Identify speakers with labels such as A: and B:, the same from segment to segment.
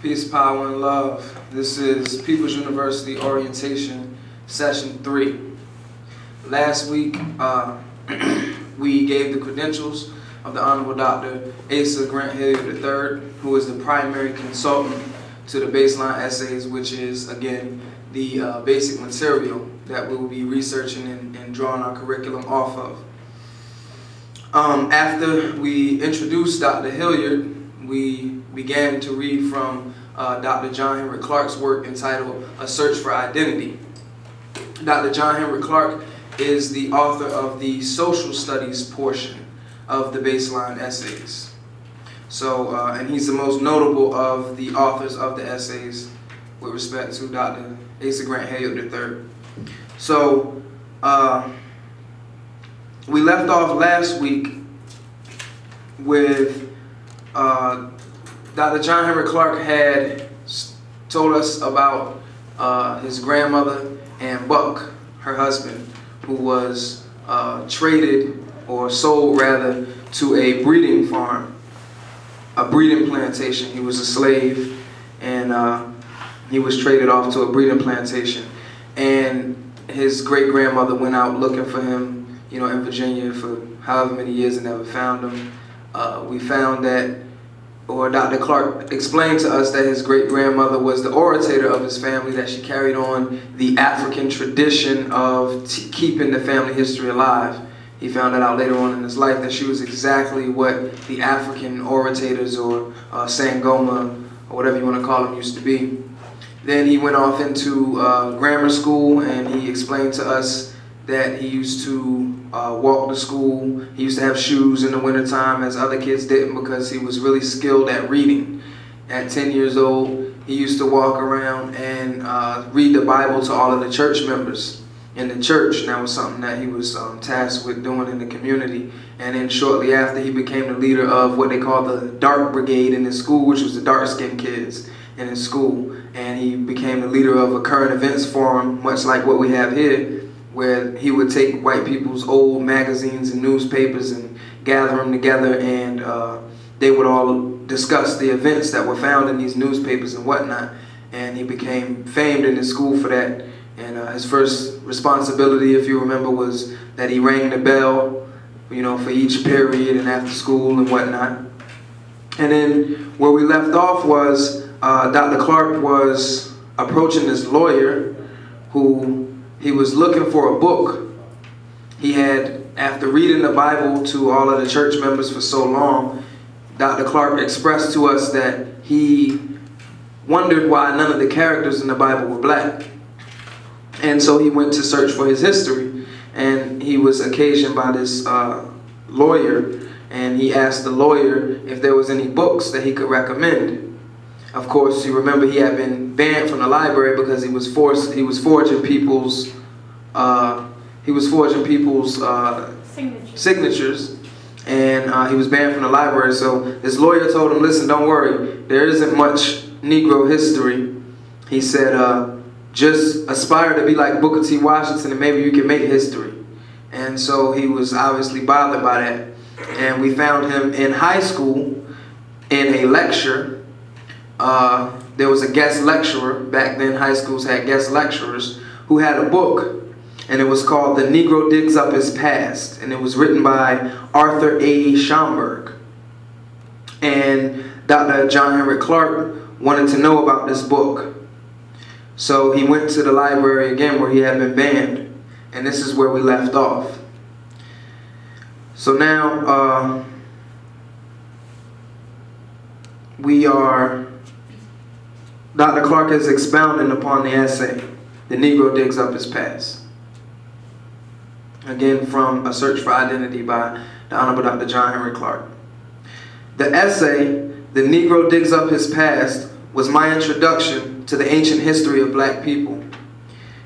A: Peace, power, and love. This is People's University Orientation, Session 3. Last week, we gave the credentials of the Honorable Dr. Asa Grant Hilliard III, who is the primary consultant to the baseline essays, which is, again, the basic material that we will be researching and drawing our curriculum off of. After we introduced Dr. Hilliard, we began to read from Dr. John Henrik Clarke's work entitled A Search for Identity. Dr. John Henrik Clarke is the author of the social studies portion of the baseline essays. So, and he's the most notable of the authors of the essays with respect to Dr. Asa Grant Hilliard III. So, we left off last week with Dr. John Henrik Clarke had told us about his grandmother and Buck, her husband, who was traded, or sold rather, to a breeding farm, a breeding plantation. He was a slave, and he was traded off to a breeding plantation. And his great-grandmother went out looking for him, you know, in Virginia for however many years and never found him. We found that, or Dr. Clarke explained to us that his great-grandmother was the orator of his family, that she carried on the African tradition of keeping the family history alive. He found that out later on in his life, that she was exactly what the African orators, or Sangoma, or whatever you want to call them, used to be. Then he went off into grammar school, and he explained to us that he used to walk to school. He used to have shoes in the wintertime, as other kids didn't, because he was really skilled at reading. At 10 years old, he used to walk around and read the Bible to all of the church members in the church, and that was something that he was tasked with doing in the community. And then shortly after, he became the leader of what they call the Dark Brigade in his school, which was the dark-skinned kids in his school. And he became the leader of a current events forum, much like what we have here, where he would take white people's old magazines and newspapers and gather them together, and they would all discuss the events that were found in these newspapers and whatnot. And he became famed in his school for that. And his first responsibility, if you remember, was that he rang the bell, you know, for each period and after school and whatnot. And then where we left off was Dr. Clarke was approaching this lawyer who he was looking for a book. He had, after reading the Bible to all of the church members for so long, Dr. Clarke expressed to us that he wondered why none of the characters in the Bible were black. And so he went to search for his history, and he was occasioned by this lawyer, and he asked the lawyer if there was any books that he could recommend. Of course, you remember he had been banned from the library because he was forging people's signatures, and he was banned from the library. So this lawyer told him, "Listen, don't worry. There isn't much Negro history." He said, "Just aspire to be like Booker T. Washington, and maybe you can make history." And so he was obviously bothered by that. And we found him in high school in a lecture. There was a guest lecturer. Back then, high schools had guest lecturers who had a book, and it was called The Negro Digs Up His Past, and it was written by Arthur A. Schomburg. And Dr. John Henrik Clarke wanted to know about this book. So he went to the library again where he had been banned, and this is where we left off. So now Dr. Clarke is expounding upon the essay, The Negro Digs Up His Past. Again, from A Search for Identity by the Honorable Dr. John Henrik Clarke. The essay, The Negro Digs Up His Past, was my introduction to the ancient history of black people.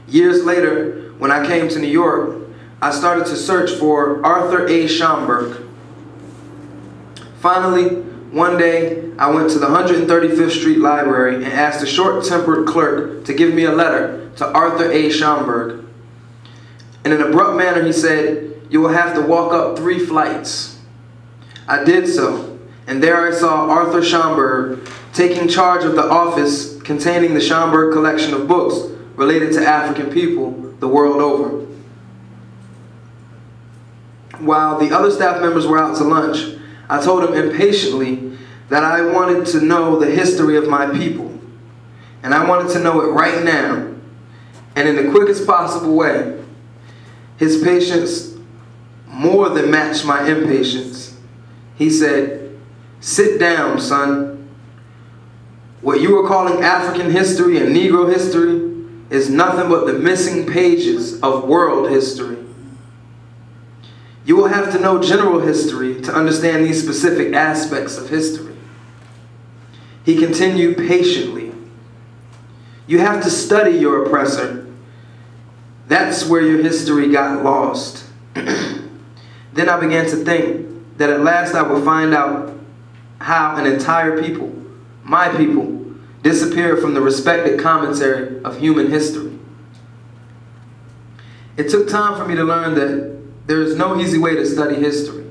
A: Years later, when I came to New York, I started to search for Arthur A. Schomburg. Finally, one day, I went to the 135th Street Library and asked a short-tempered clerk to give me a letter to Arthur A. Schomburg. In an abrupt manner, he said, "You will have to walk up 3 flights." I did so, and there I saw Arthur Schomburg taking charge of the office containing the Schomburg collection of books related to African people the world over. While the other staff members were out to lunch, I told him impatiently that I wanted to know the history of my people, and I wanted to know it right now, and in the quickest possible way. His patience more than matched my impatience. He said, "Sit down, son. What you are calling African history and Negro history is nothing but the missing pages of world history. You will have to know general history to understand these specific aspects of history." He continued patiently, "You have to study your oppressor. That's where your history got lost." Then I began to think that at last I would find out how an entire people, my people, disappeared from the respected commentary of human history. It took time for me to learn that there is no easy way to study history.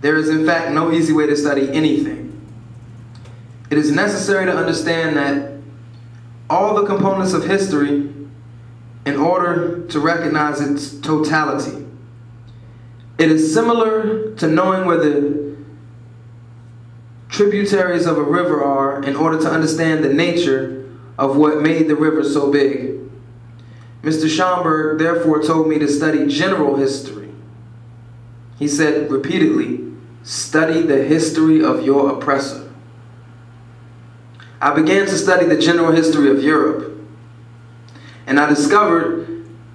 A: There is in fact no easy way to study anything. It is necessary to understand that all the components of history in order to recognize its totality. It is similar to knowing where the tributaries of a river are in order to understand the nature of what made the river so big. Mr. Schomburg therefore told me to study general history. He said repeatedly, "Study the history of your oppressor." I began to study the general history of Europe, and I discovered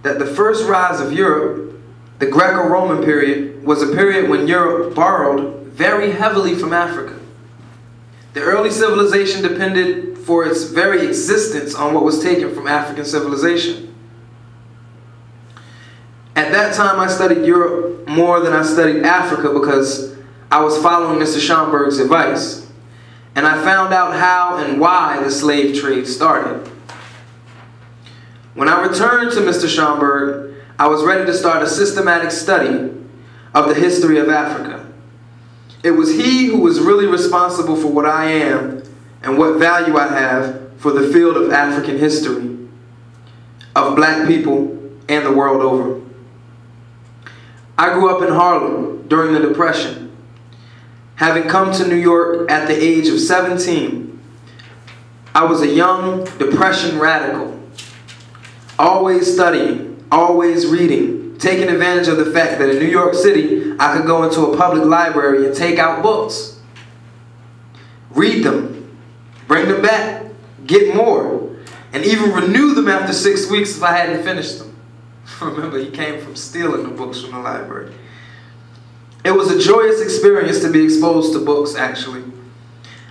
A: that the first rise of Europe, the Greco-Roman period, was a period when Europe borrowed very heavily from Africa. The early civilization depended for its very existence on what was taken from African civilization. At that time, I studied Europe more than I studied Africa because I was following Mr. Schomburg's advice, and I found out how and why the slave trade started. When I returned to Mr. Schomburg, I was ready to start a systematic study of the history of Africa. It was he who was really responsible for what I am and what value I have for the field of African history, of black people, and the world over. I grew up in Harlem during the Depression. Having come to New York at the age of 17, I was a young Depression radical, always studying, always reading, taking advantage of the fact that in New York City, I could go into a public library and take out books, read them, bring them back, get more, and even renew them after 6 weeks if I hadn't finished them. Remember, he came from stealing the books from the library. It was a joyous experience to be exposed to books, actually.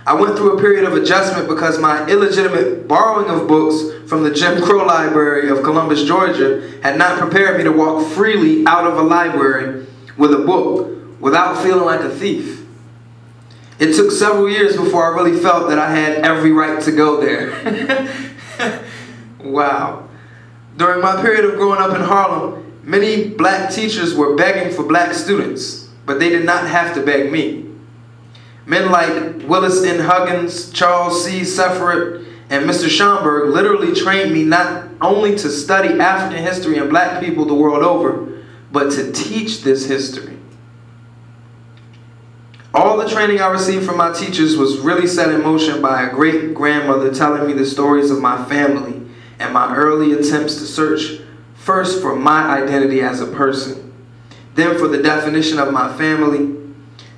A: I went through a period of adjustment because my illegitimate borrowing of books from the Jim Crow Library of Columbus, Georgia, had not prepared me to walk freely out of a library with a book without feeling like a thief. It took several years before I really felt that I had every right to go there. Wow. During my period of growing up in Harlem, many black teachers were begging for black students, but they did not have to beg me. Men like Willis N. Huggins, Charles C. Seferet, and Mr. Schomburg literally trained me not only to study African history and black people the world over, but to teach this history. All the training I received from my teachers was really set in motion by a great-grandmother telling me the stories of my family and my early attempts to search first for my identity as a person, then for the definition of my family,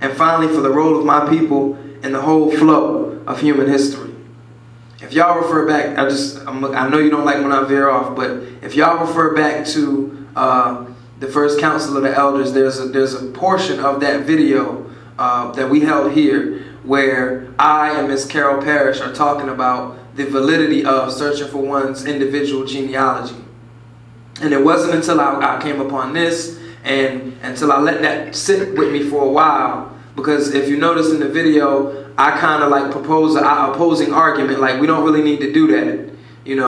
A: and finally for the role of my people in the whole flow of human history. If y'all refer back, I know you don't like when I veer off, but if y'all refer back to the first Council of the Elders, there's a portion of that video that we held here where I and Miss Carol Parrish are talking about the validity of searching for one's individual genealogy. And it wasn't until I came upon this and until I let that sit with me for a while, because if you notice in the video, I kind of like propose an opposing argument, like we don't really need to do that.